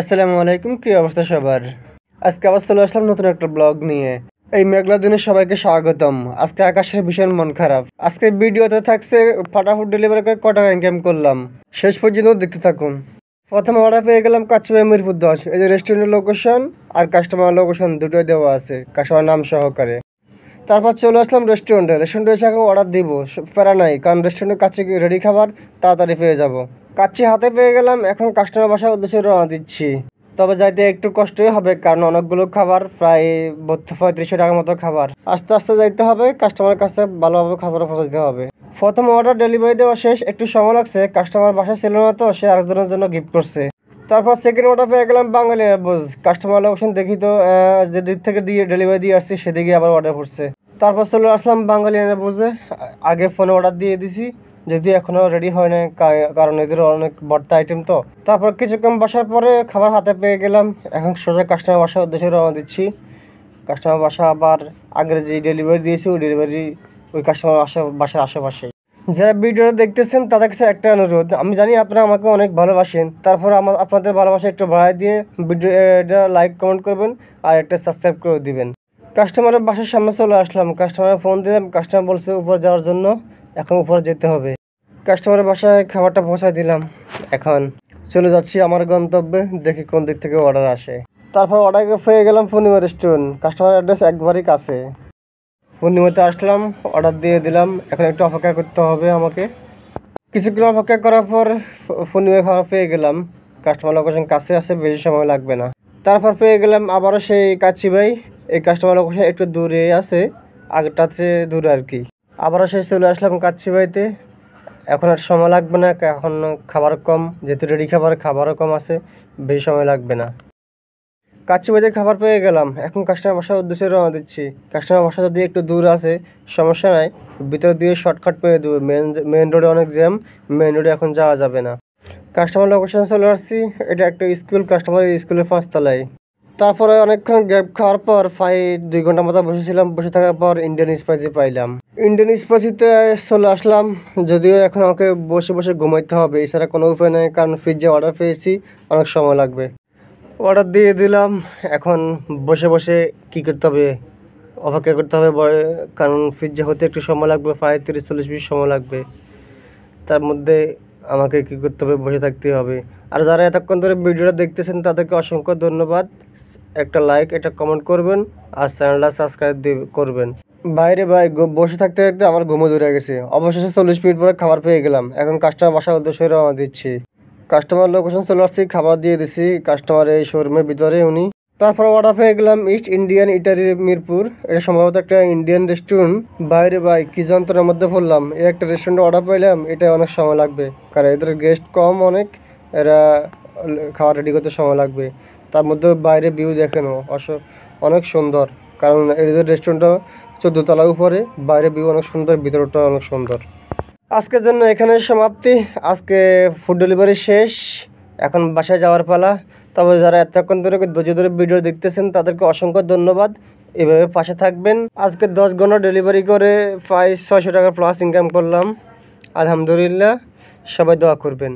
আসসালামু আলাইকুম, কি অবস্থা সবার? আজকে আবার চলে আসলাম নতুন একটা ব্লগ নিয়ে। এই মেঘলা দিনে সবাইকে স্বাগতম। আজকে আকাশের ভীষণ মন খারাপ। আজকে ভিডিওতে থাকছে ফাটাফুট ডেলিভারি করে কত টাকা ইনকাম করলাম, শেষ পর্যন্ত দেখতে থাকুন। প্রথমে অর্ডার পেয়ে গেলাম কাচ্চিবাই মিরপুর 10। এই যে রেস্টুরেন্টের লোকেশন আর কাস্টমার লোকেশন দুটোই দেওয়া আছে কাস্টমার নাম সহকারে। তারপর চলে আসলাম রেস্টুরেন্টে এসে এখন অর্ডার দিব, প্যারা নাই, কারণ রেস্টুরেন্টে কাচ্চি রেডি খাবার তাড়াতাড়ি পেয়ে যাব। কাচ্চি হাতে পেয়ে গেলাম, এখন কাস্টমার বাসার উদ্দেশ্যে রওনা দিচ্ছি। তবে যাইতে একটু কষ্টই হবে, কারণ অনেকগুলো খাবার, প্রায় 3500 টাকার মতো খাবার। আস্তে আস্তে যাইতে হবে, কাস্টমারের কাছে ভালোভাবে খাবার পৌঁছাতে হবে। প্রথম অর্ডার ডেলিভারি দেওয়া শেষ, একটু সময় লাগছে, কাস্টমার বাসা ছিল না তো, সে আরেকজনের জন্য গিফট করছে। তারপর সেকেন্ড অর্ডার পেয়ে গেলাম বাঙালি বুঝ, কাস্টমার লোকেশন দেখি তো যে দিক থেকে দিয়ে ডেলিভারি দিয়ে আসছি সেদিকে আবার অর্ডার করছে। তারপর চলে আসলাম বাঙালি বুঝে, আগে ফোনে অর্ডার দিয়ে দিছি, যদি এখনো রেডি হয় না, কারণ এদের অনেক ভর্তা আইটেম তো। তারপর কিছুক্ষণ বসার পরে খাবার হাতে পেয়ে গেলাম, এখন সোজা কাস্টমার বাসার উদ্দেশ্যে রওনা দিচ্ছি। কাস্টমার বাসা আবার আগের যে ডেলিভারি দিয়েছি ওই ডেলিভারি ওই কাস্টমার বাসার আশেপাশে। যারা ভিডিওটা দেখতেছেন তাদের কাছে একটা অনুরোধ, আমি জানি আপনারা আমাকে অনেক ভালোবাসেন, তারপর আপনাদের ভালোবাসা একটু বাড়ায় দিয়ে ভিডিওটা লাইক কমেন্ট করবেন আর একটা সাবস্ক্রাইব করে দিবেন। কাস্টমারের বাসার সামনে চলে আসলাম, কাস্টমারের ফোন দিলাম, কাস্টমার বলছে উপরে যাওয়ার জন্য, এখন উপরে যেতে হবে। কাস্টমারের বাসায় খাবারটা পৌঁছায় দিলাম, এখন চলে যাচ্ছি আমার গন্তব্যে, দেখি কোন দিক থেকে অর্ডার আসে। তারপর অর্ডার পেয়ে গেলাম পূর্ণিমা রেস্টুরেন্ট, কাস্টমার অ্যাড্রেস একবারই কাছে। পূর্ণিমাতে আসলাম, অর্ডার দিয়ে দিলাম, এখন একটু অপেক্ষা করতে হবে আমাকে। কিছুক্ষণ অপেক্ষা করার পর পূর্ণিমা খাবার পেয়ে গেলাম, কাস্টমার লোকেশন কাছে আসে, বেশি সময় লাগবে না। তারপর পেয়ে গেলাম আবারও সেই কাচ্চিবাই, এই কাস্টমার লোকেশন একটু দূরে আছে, আগেরটাতে দূরে আর কি। আবারও সেই চলে আসলাম কাচ্চিবাইতে, এখন আর সময় লাগবে না, এখন খাবার কম, যেহেতু রেডি খাবারও কম আছে, বেশি সময় লাগবে না। কাচ্চিবাইতে খাবার পেয়ে গেলাম, এখন কাস্টমার বাসার উদ্দেশ্যে রওনা দিচ্ছি। কাস্টমার বাসা যদি একটু দূর আছে সমস্যা নাই, ভিতর দিয়ে শর্টকাট পেয়ে দেবো, মেন রোডে অনেক জ্যাম, মেন রোডে এখন যাওয়া যাবে না। কাস্টমার লোকেশন চলে আসছি, এটা একটা স্কুল, কাস্টমার স্কুলের 5 তলায়। তারপরে অনেকক্ষণ গ্যাপ খাওয়ার পর প্রায় 2 ঘন্টার মতো বসেছিলাম, বসে থাকার পর ইন্ডিয়ান স্পাইসি পাইলাম। ইন্ডিয়ান স্পাইসিতে চলে আসলাম, যদিও এখন আমাকে বসে বসে ঘুমাইতে হবে, এছাড়া কোনো উপায় নেই, কারণ পিৎজা অর্ডার পেয়েছি, অনেক সময় লাগবে। অর্ডার দিয়ে দিলাম, এখন বসে বসে কী করতে হবে, অপেক্ষা করতে হবে, কারণ পিৎজা হতে একটু সময় লাগবে, প্রায় 30-40 মিনিট সময় লাগবে। তার মধ্যে আমাকে কী করতে হবে, বসে থাকতে হবে। আর যারা এতক্ষণ ধরে ভিডিওটা দেখতেছেন তাদেরকে অসংখ্য ধন্যবাদ। একটা লাইক, একটা কমেন্ট করবেন আর চ্যানেলটা সাবস্ক্রাইব করবেন। বাইরে ভাই বসে থাকতে থাকতে আমার ঘুমো ধরে গেছে। অবশেষে 40 মিনিট পরে খাবার পেয়ে গেলাম, এখন কাস্টমার বাসার উদ্দেশ্যে রওনা দিচ্ছি। কাস্টমার লোকেশন চলে আসছি, খাবার দিয়ে দিছি কাস্টমার এই শোরুমের ভিতরে উনি। তারপর অর্ডার পেয়ে গেলাম ইস্ট ইন্ডিয়ান ইটারি মিরপুর, এটা সম্ভবত একটা ইন্ডিয়ান রেস্টুরেন্ট। বাইরে ভাই কি যন্ত্রের মধ্যে পড়লাম, এই একটা রেস্টুরেন্টে অর্ডার পেলাম, এটা অনেক সময় লাগবে, কারণ এদের গেস্ট কম অনেক, এরা খাবার রেডি করতে সময় লাগবে। তার মধ্যে বাইরে ভিউ দেখেন অনেক সুন্দর, কারণ এদের রেস্টুরেন্টটা 14 তলার উপরে, বাইরে ভিউ অনেক সুন্দর, ভিতরটা অনেক সুন্দর। আজকের জন্য এখানে সমাপ্তি, আজকে ফুড ডেলিভারি শেষ, এখন বাসায় যাওয়ার পালা। তবে যারা এতক্ষণ ধরে ধৈর্য ধরে ভিডিও দেখতেছেন তাদেরকে অসংখ্য ধন্যবাদ, এভাবে পাশে থাকবেন। আজকে 10 ঘন্টা ডেলিভারি করে প্রায় 600 টাকা প্লাস ইনকাম করলাম, আলহামদুলিল্লাহ। সবাই দোয়া করবেন।